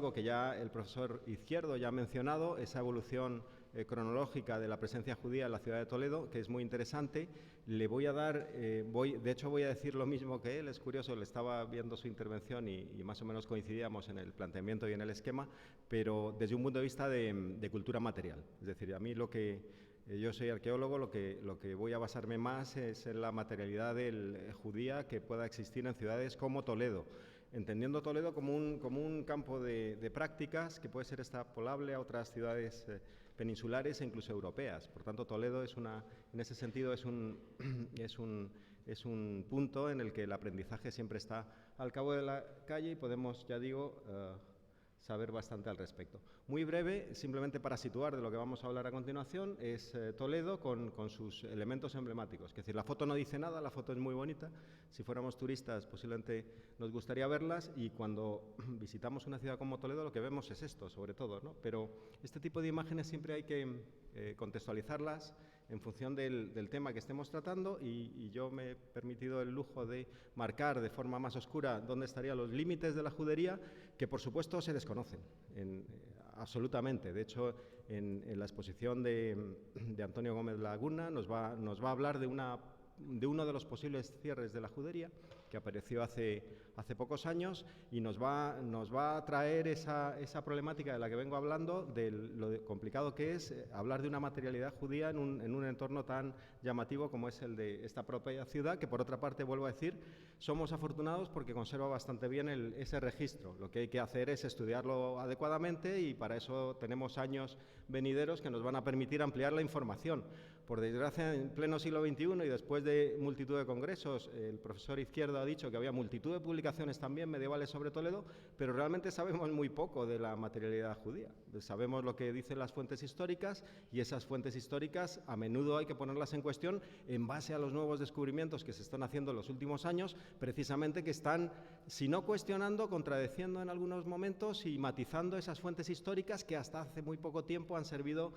algo que ya el profesor Izquierdo ya ha mencionado, esa evolución cronológica de la presencia judía en la ciudad de Toledo, que es muy interesante. Le voy a dar, de hecho voy a decir lo mismo que él, es curioso, le estaba viendo su intervención y más o menos coincidíamos en el planteamiento y en el esquema, pero desde un punto de vista de cultura material. Es decir, a mí yo soy arqueólogo, lo que voy a basarme más es en la materialidad judía que pueda existir en ciudades como Toledo, entendiendo Toledo como un campo de prácticas que puede ser extrapolable a otras ciudades peninsulares e incluso europeas. Por tanto, Toledo en ese sentido es un punto en el que el aprendizaje siempre está al cabo de la calle y podemos, ya digo, saber bastante al respecto. Muy breve, simplemente para situar de lo que vamos a hablar a continuación, es Toledo con sus elementos emblemáticos. Es decir, la foto no dice nada, la foto es muy bonita. Si fuéramos turistas, posiblemente nos gustaría verlas, y cuando visitamos una ciudad como Toledo lo que vemos es esto, sobre todo, ¿no? Pero este tipo de imágenes siempre hay que contextualizarlas en función del tema que estemos tratando, y yo me he permitido el lujo de marcar de forma más oscura dónde estarían los límites de la judería, que por supuesto se desconocen absolutamente. De hecho, en la exposición de Antonio Gómez Laguna nos va a hablar de uno de los posibles cierres de la judería que apareció hace pocos años, y nos va a traer esa problemática de la que vengo hablando, de lo complicado que es hablar de una materialidad judía en un entorno tan llamativo como es el de esta propia ciudad, que por otra parte, vuelvo a decir, somos afortunados porque conserva bastante bien ese registro. Lo que hay que hacer es estudiarlo adecuadamente, y para eso tenemos años venideros que nos van a permitir ampliar la información. Por desgracia, en pleno siglo XXI y después de multitud de congresos, el profesor Izquierdo ha dicho que había multitud de publicaciones también medievales sobre Toledo, pero realmente sabemos muy poco de la materialidad judía. Sabemos lo que dicen las fuentes históricas, y esas fuentes históricas a menudo hay que ponerlas en cuestión en base a los nuevos descubrimientos que se están haciendo en los últimos años, precisamente, que están, si no cuestionando, contradeciendo en algunos momentos y matizando esas fuentes históricas que hasta hace muy poco tiempo han servido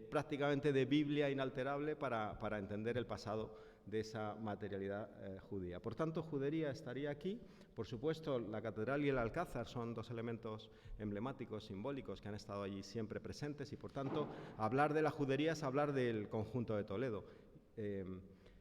prácticamente de Biblia inalterable para entender el pasado de esa materialidad judía. Por tanto, judería estaría aquí. Por supuesto, la catedral y el alcázar son dos elementos emblemáticos, simbólicos, que han estado allí siempre presentes, y por tanto, hablar de la judería es hablar del conjunto de Toledo.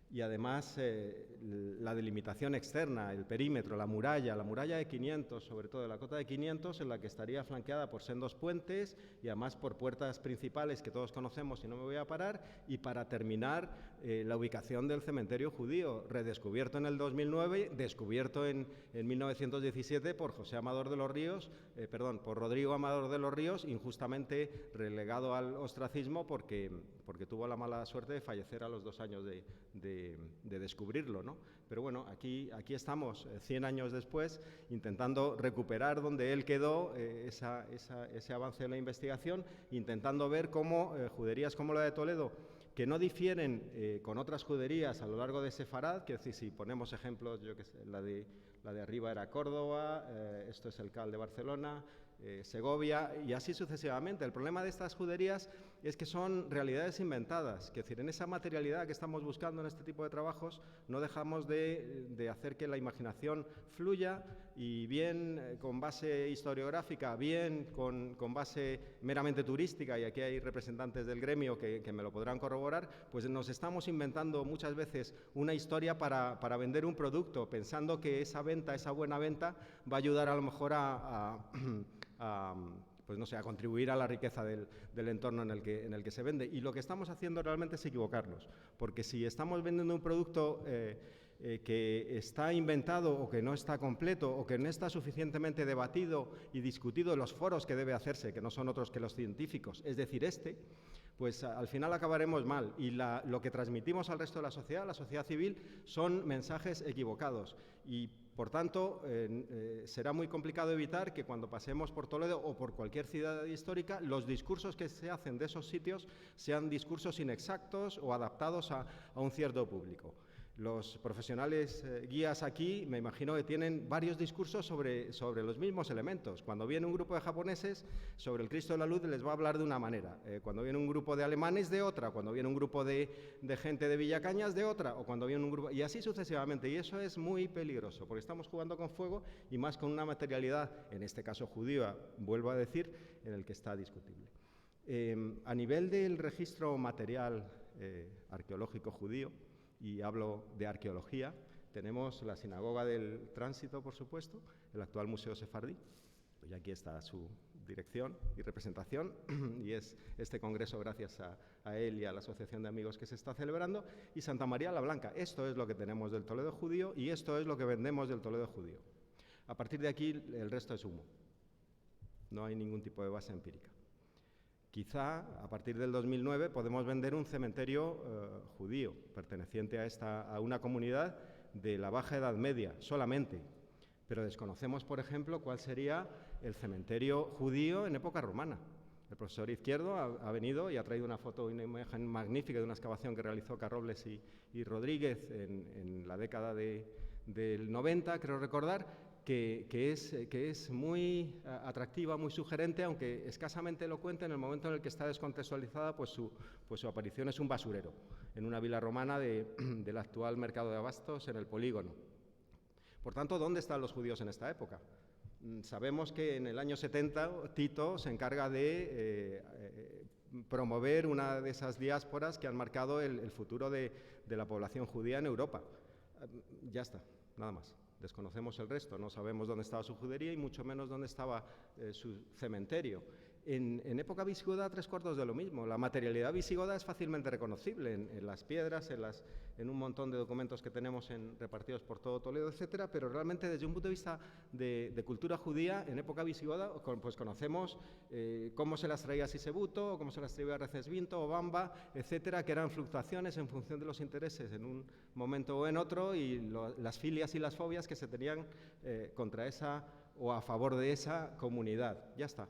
Y además la delimitación externa, el perímetro, la muralla de 500, sobre todo la cota de 500, en la que estaría flanqueada por sendos puentes y además por puertas principales que todos conocemos y no me voy a parar, y para terminar la ubicación del cementerio judío, redescubierto en el 2009, descubierto en 1917 por por Rodrigo Amador de los Ríos, injustamente relegado al ostracismo porque tuvo la mala suerte de fallecer a los 2 años de descubrirlo, ¿no? Pero bueno, aquí estamos 100 años después, intentando recuperar donde él quedó, ese avance de la investigación, intentando ver cómo juderías como la de Toledo, que no difieren con otras juderías a lo largo de Sefarad, que es decir, si ponemos ejemplos, yo que sé, la de arriba era Córdoba, esto es el Cal de Barcelona, Segovia, y así sucesivamente. El problema de estas juderías es que son realidades inventadas, que es decir, en esa materialidad que estamos buscando en este tipo de trabajos no dejamos de hacer que la imaginación fluya, y bien con base historiográfica, bien con base meramente turística, y aquí hay representantes del gremio que me lo podrán corroborar, pues nos estamos inventando muchas veces una historia para vender un producto, pensando que esa buena venta va a ayudar a lo mejor pues no sé, a contribuir a la riqueza del entorno en el que se vende. Y lo que estamos haciendo realmente es equivocarnos, porque si estamos vendiendo un producto que está inventado, o que no está completo, o que no está suficientemente debatido y discutido en los foros que debe hacerse, que no son otros que los científicos, es decir, pues al final acabaremos mal, y lo que transmitimos al resto de la sociedad civil, son mensajes equivocados, y por tanto será muy complicado evitar que cuando pasemos por Toledo o por cualquier ciudad histórica, los discursos que se hacen de esos sitios sean discursos inexactos o adaptados a un cierto público. Los profesionales guías aquí, me imagino que tienen varios discursos sobre los mismos elementos. Cuando viene un grupo de japoneses, sobre el Cristo de la Luz les va a hablar de una manera. Cuando viene un grupo de alemanes, de otra. Cuando viene un grupo de gente de Villacañas, de otra. O cuando viene un grupo... Y así sucesivamente. Y eso es muy peligroso, porque estamos jugando con fuego y más con una materialidad, en este caso judía, vuelvo a decir, en el que está discutible. A nivel del registro material arqueológico judío, y hablo de arqueología, tenemos la Sinagoga del Tránsito, por supuesto, el actual Museo Sefardí, y aquí está su dirección y representación, y es este congreso gracias a él y a la Asociación de Amigos que se está celebrando, y Santa María la Blanca. Esto es lo que tenemos del Toledo judío y esto es lo que vendemos del Toledo judío. A partir de aquí el resto es humo, no hay ningún tipo de base empírica. Quizá a partir del 2009 podemos vender un cementerio judío perteneciente a una comunidad de la Baja Edad Media solamente, pero desconocemos, por ejemplo, cuál sería el cementerio judío en época romana. El profesor Izquierdo ha venido y ha traído una foto, una imagen magnífica de una excavación que realizó Carrobles y Rodríguez en la década del 90, creo recordar, que es muy atractiva, muy sugerente, aunque escasamente elocuente en el momento en el que está descontextualizada, pues su aparición es un basurero en una vila romana del actual mercado de abastos en el Polígono. Por tanto, ¿dónde están los judíos en esta época? Sabemos que en el año 70 Tito se encarga de promover una de esas diásporas que han marcado el futuro de la población judía en Europa. Ya está, nada más. Desconocemos el resto, no sabemos dónde estaba su judería y mucho menos dónde estaba su cementerio. En época visigoda, 3/4 de lo mismo. La materialidad visigoda es fácilmente reconocible en las piedras, en un montón de documentos que tenemos repartidos por todo Toledo, etcétera, pero realmente desde un punto de vista de cultura judía, en época visigoda, pues conocemos cómo se las traía Sisebuto, cómo se las traía Recesvinto o Bamba, etcétera, que eran fluctuaciones en función de los intereses en un momento o en otro y las filias y las fobias que se tenían contra esa o a favor de esa comunidad. Ya está.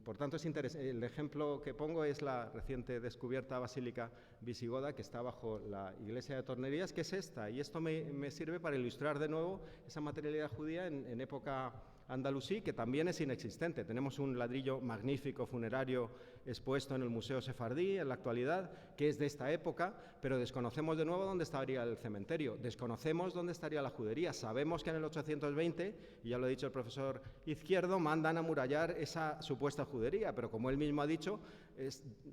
Por tanto, es interesante. El ejemplo que pongo es la reciente descubierta basílica visigoda que está bajo la iglesia de Tornerías, que es esta, y esto me sirve para ilustrar de nuevo esa materialidad judía en época andalusí, que también es inexistente. Tenemos un ladrillo magnífico funerario expuesto en el Museo Sefardí en la actualidad, que es de esta época, pero desconocemos de nuevo dónde estaría el cementerio, desconocemos dónde estaría la judería. Sabemos que en el 820, y ya lo ha dicho el profesor Izquierdo, mandan a amurallar esa supuesta judería, pero como él mismo ha dicho,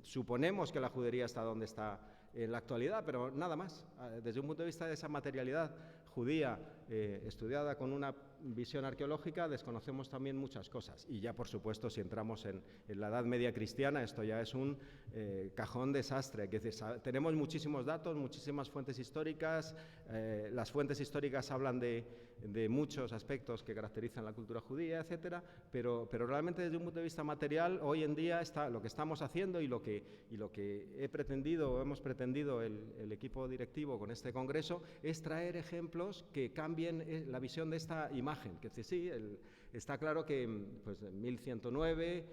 suponemos que la judería está donde está en la actualidad, pero nada más. Desde un punto de vista de esa materialidad judía estudiada con una visión arqueológica, desconocemos también muchas cosas. Y ya, por supuesto, si entramos en la Edad Media cristiana, esto ya es un cajón desastre. Que tenemos muchísimos datos, muchísimas fuentes históricas. Las fuentes históricas hablan de muchos aspectos que caracterizan la cultura judía, etcétera, pero realmente desde un punto de vista material, hoy en día lo que estamos haciendo y lo que hemos pretendido el equipo directivo con este congreso es traer ejemplos que cambien la visión de esta imagen. Que sí, está claro que pues, en 1109,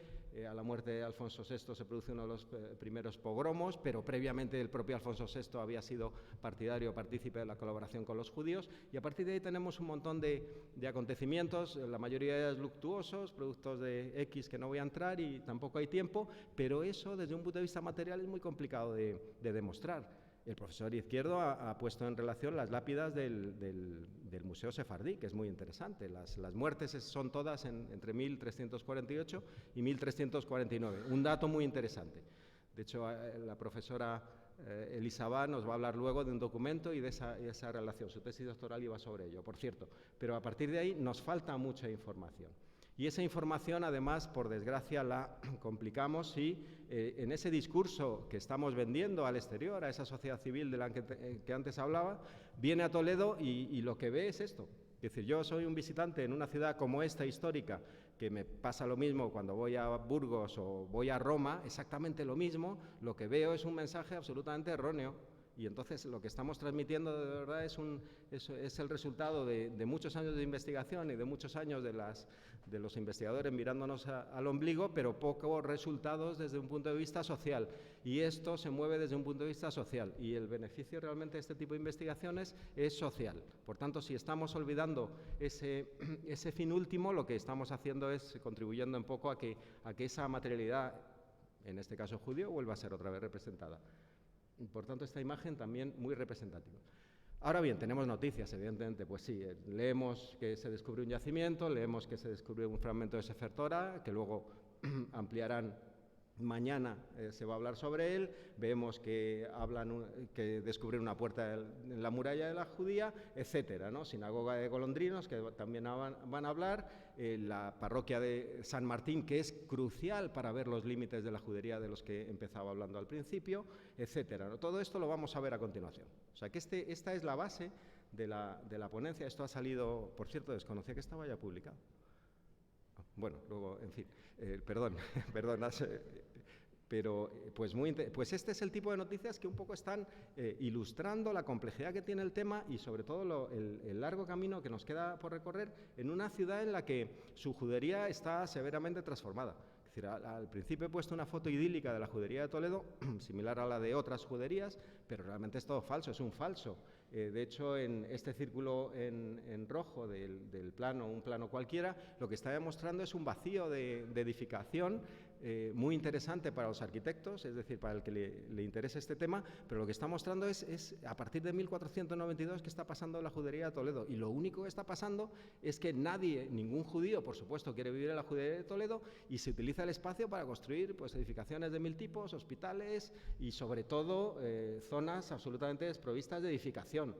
a la muerte de Alfonso VI, se produce uno de los primeros pogromos, pero previamente el propio Alfonso VI había sido partícipe de la colaboración con los judíos, y a partir de ahí tenemos un montón de acontecimientos, la mayoría de ellos luctuosos, productos de X que no voy a entrar y tampoco hay tiempo, pero eso desde un punto de vista material es muy complicado de demostrar. El profesor Izquierdo ha puesto en relación las lápidas del Museo Sefardí, que es muy interesante. Las muertes son todas entre 1348 y 1349. Un dato muy interesante. De hecho, la profesora Elisabá nos va a hablar luego de un documento y de esa relación. Su tesis doctoral iba sobre ello, por cierto. Pero a partir de ahí nos falta mucha información. Y esa información, además, por desgracia, la complicamos si en ese discurso que estamos vendiendo al exterior, a esa sociedad civil de la que antes hablaba, viene a Toledo y lo que ve es esto. Es decir, yo soy un visitante en una ciudad como esta histórica, que me pasa lo mismo cuando voy a Burgos o voy a Roma, exactamente lo mismo, lo que veo es un mensaje absolutamente erróneo. Y entonces lo que estamos transmitiendo de verdad es el resultado de muchos años de investigación y de muchos años de los investigadores mirándonos al ombligo, pero pocos resultados desde un punto de vista social. Y esto se mueve desde un punto de vista social. Y el beneficio realmente de este tipo de investigaciones es social. Por tanto, si estamos olvidando ese fin último, lo que estamos haciendo es contribuyendo un poco a que esa materialidad, en este caso judío, vuelva a ser otra vez representada. Y por tanto, esta imagen también muy representativa. Ahora bien, tenemos noticias, evidentemente, pues sí, leemos que se descubrió un yacimiento, leemos que se descubrió un fragmento de Sefer Torah, que luego ampliarán mañana, se va a hablar sobre él, vemos que descubrieron una puerta en la muralla de la judía, etcétera, ¿no? Sinagoga de Golondrinos, que también van a hablar, la parroquia de San Martín, que es crucial para ver los límites de la judería de los que empezaba hablando al principio, etcétera, ¿no? Todo esto lo vamos a ver a continuación. O sea que esta es la base de la ponencia. Esto ha salido, por cierto, desconocía que estaba ya publicado. Bueno, luego, en fin, perdón, pero pues este es el tipo de noticias que un poco están ilustrando la complejidad que tiene el tema y sobre todo el largo camino que nos queda por recorrer en una ciudad en la que su judería está severamente transformada. Es decir, al principio he puesto una foto idílica de la judería de Toledo, similar a la de otras juderías, pero realmente es todo falso, es un falso. De hecho, en este círculo en rojo del plano, un plano cualquiera, lo que está demostrando es un vacío de edificación muy interesante para los arquitectos, es decir, para el que le interese este tema, pero lo que está mostrando es a partir de 1492 que está pasando en la judería de Toledo, y lo único que está pasando es que ningún judío, por supuesto, quiere vivir en la judería de Toledo, y se utiliza el espacio para construir pues, edificaciones de 1000 tipos, hospitales y sobre todo zonas absolutamente desprovistas de edificación,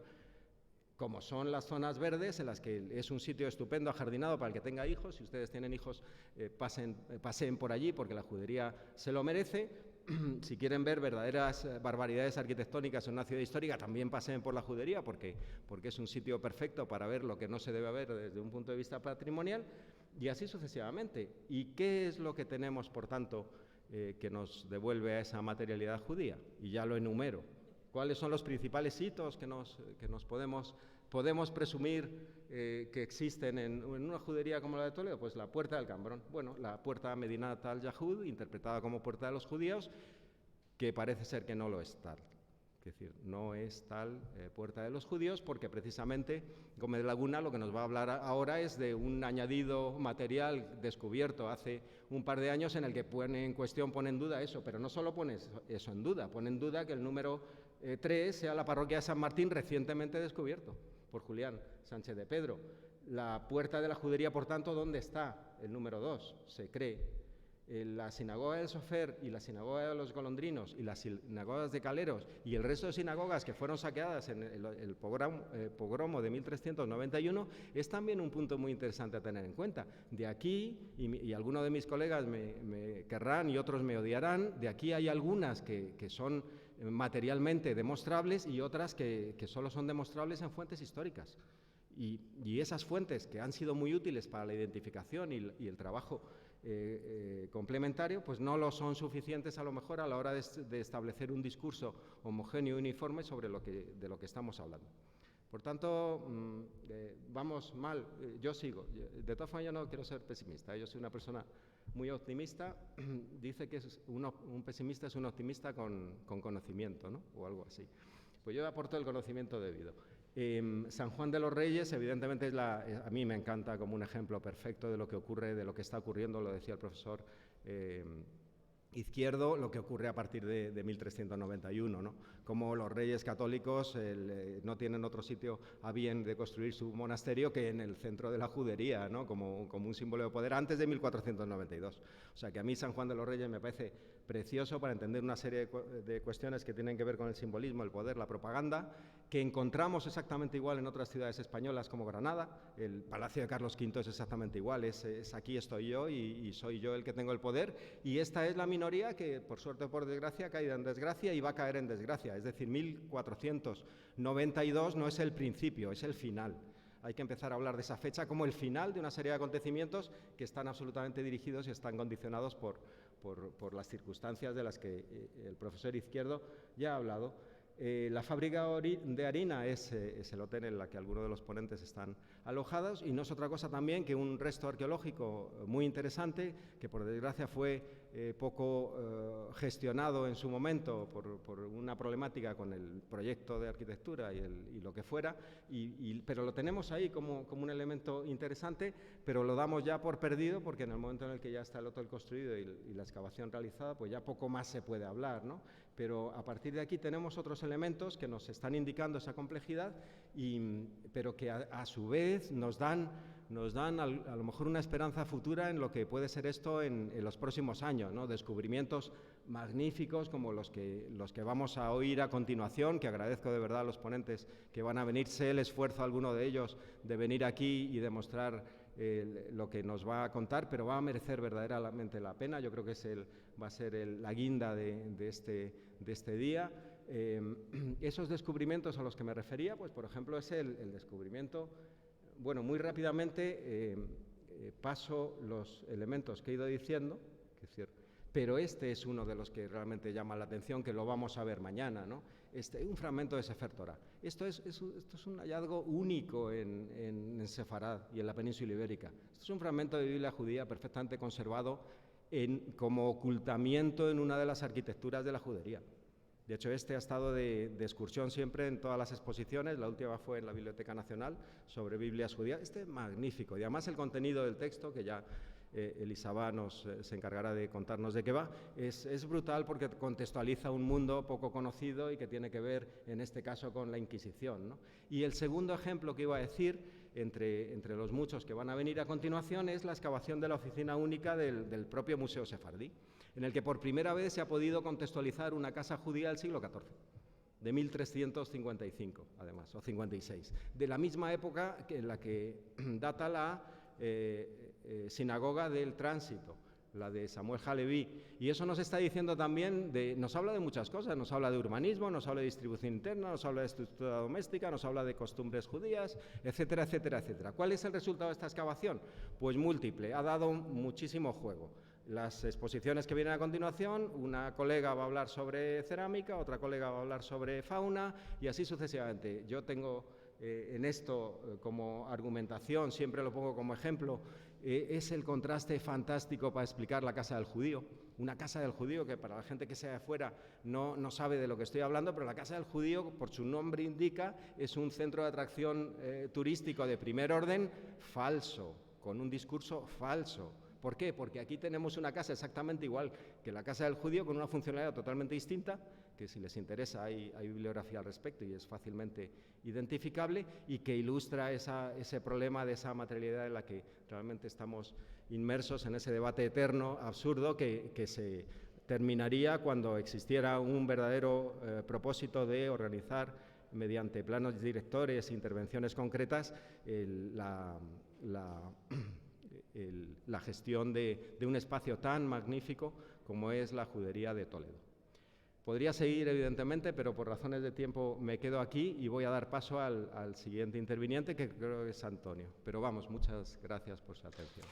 como son las zonas verdes, en las que es un sitio estupendo, ajardinado para el que tenga hijos. Si ustedes tienen hijos, paseen por allí, porque la judería se lo merece. Si quieren ver verdaderas barbaridades arquitectónicas en una ciudad histórica, también paseen por la judería, porque es un sitio perfecto para ver lo que no se debe ver desde un punto de vista patrimonial, y así sucesivamente. ¿Y qué es lo que tenemos, por tanto, que nos devuelve a esa materialidad judía? Y ya lo enumero. ¿Cuáles son los principales hitos que nos podemos presumir que existen en una judería como la de Toledo? Pues la Puerta del Cambrón. Bueno, la Puerta Medinat al-Yahud, interpretada como Puerta de los Judíos, que parece ser que no lo es tal. Es decir, no es tal Puerta de los Judíos, porque precisamente Gómez de Laguna lo que nos va a hablar ahora es de un añadido material descubierto hace un par de años, en el que pone en duda eso, pero no solo pone eso en duda, pone en duda que el número 3 sea la parroquia de San Martín, recientemente descubierto por Julián Sánchez de Pedro. La puerta de la judería, por tanto, ¿dónde está el número 2? Se cree. La sinagoga del Sofer y la sinagoga de los Golondrinos y las sinagogas de Caleros y el resto de sinagogas que fueron saqueadas en el pogromo de 1391 es también un punto muy interesante a tener en cuenta. De aquí, y algunos de mis colegas me querrán y otros me odiarán, de aquí hay algunas que son materialmente demostrables y otras que solo son demostrables en fuentes históricas. Y esas fuentes, que han sido muy útiles para la identificación y el trabajo complementario, pues no lo son suficientes a lo mejor a la hora de establecer un discurso homogéneo y uniforme sobre de lo que estamos hablando. Por tanto, vamos mal, yo sigo. De todas formas, yo no quiero ser pesimista, yo soy una persona muy optimista. Dice que un pesimista es un optimista con conocimiento, ¿no? O algo así. Pues yo aporto el conocimiento debido. San Juan de los Reyes, evidentemente, a mí me encanta como un ejemplo perfecto de lo que ocurre, de lo que está ocurriendo, lo decía el profesor Izquierdo, lo que ocurre a partir de 1391, ¿no? Como los reyes católicos no tienen otro sitio a bien de construir su monasterio que en el centro de la judería, ¿no? Como un símbolo de poder, antes de 1492. O sea que a mí San Juan de los Reyes me parece precioso para entender una serie de cuestiones que tienen que ver con el simbolismo, el poder, la propaganda, que encontramos exactamente igual en otras ciudades españolas como Granada. El Palacio de Carlos V es exactamente igual, es aquí estoy yo y soy yo el que tengo el poder, y esta es la minoría que, por suerte o por desgracia, ha caído en desgracia y va a caer en desgracia. Es decir, 1492 no es el principio, es el final. Hay que empezar a hablar de esa fecha como el final de una serie de acontecimientos que están absolutamente dirigidos y están condicionados por las circunstancias de las que el profesor Izquierdo ya ha hablado. La fábrica de harina es el hotel en el que algunos de los ponentes están alojados, y no es otra cosa también que un resto arqueológico muy interesante que por desgracia fue poco gestionado en su momento por una problemática con el proyecto de arquitectura y lo que fuera, pero lo tenemos ahí como un elemento interesante, pero lo damos ya por perdido porque en el momento en el que ya está el hotel construido y la excavación realizada, pues ya poco más se puede hablar, ¿no? Pero a partir de aquí tenemos otros elementos que nos están indicando esa complejidad, pero que a su vez nos dan a lo mejor una esperanza futura en lo que puede ser esto en los próximos años, ¿no? Descubrimientos magníficos como los que vamos a oír a continuación, que agradezco de verdad a los ponentes que van a venir. Sé el esfuerzo, alguno de ellos, de venir aquí y demostrar lo que nos va a contar, pero va a merecer verdaderamente la pena. Yo creo que va a ser la guinda de este día. Esos descubrimientos a los que me refería, pues por ejemplo es el descubrimiento, bueno, muy rápidamente paso los elementos que he ido diciendo, pero este es uno de los que realmente llama la atención, que lo vamos a ver mañana, ¿no? Un fragmento de Sefer Torah. Esto es un hallazgo único en Sefarad y en la península ibérica. Esto es un fragmento de Biblia judía perfectamente conservado como ocultamiento en una de las arquitecturas de la judería. De hecho, este ha estado de excursión siempre en todas las exposiciones. La última fue en la Biblioteca Nacional sobre Biblias judías. Este es magnífico, y además el contenido del texto, que ya Elisabá se encargará de contarnos de qué va, es brutal porque contextualiza un mundo poco conocido y que tiene que ver, en este caso, con la Inquisición, ¿no? Y el segundo ejemplo que iba a decir, entre los muchos que van a venir a continuación, es la excavación de la oficina única del propio Museo Sefardí, en el que por primera vez se ha podido contextualizar una casa judía del siglo XIV, de 1355, además, o 56, de la misma época en la que data la sinagoga del Tránsito, la de Samuel Haleví, y eso nos está diciendo también, nos habla de muchas cosas, nos habla de urbanismo, nos habla de distribución interna, nos habla de estructura doméstica, nos habla de costumbres judías, etcétera, etcétera, etcétera. ¿Cuál es el resultado de esta excavación? Pues múltiple, ha dado muchísimo juego. Las exposiciones que vienen a continuación, una colega va a hablar sobre cerámica, otra colega va a hablar sobre fauna, y así sucesivamente. Yo tengo en esto como argumentación, siempre lo pongo como ejemplo, es el contraste fantástico para explicar la Casa del Judío. Una Casa del Judío que para la gente que sea de fuera no sabe de lo que estoy hablando, pero la Casa del Judío, por su nombre indica, es un centro de atracción turístico de primer orden falso, con un discurso falso. ¿Por qué? Porque aquí tenemos una casa exactamente igual que la Casa del Judío, con una funcionalidad totalmente distinta, que si les interesa hay bibliografía al respecto y es fácilmente identificable, y que ilustra ese problema de esa materialidad en la que realmente estamos inmersos en ese debate eterno, absurdo, que se terminaría cuando existiera un verdadero propósito de organizar mediante planos directores e intervenciones concretas la gestión de un espacio tan magnífico como es la judería de Toledo. Podría seguir, evidentemente, pero por razones de tiempo me quedo aquí y voy a dar paso al siguiente interviniente, que creo que es Antonio. Pero vamos, muchas gracias por su atención.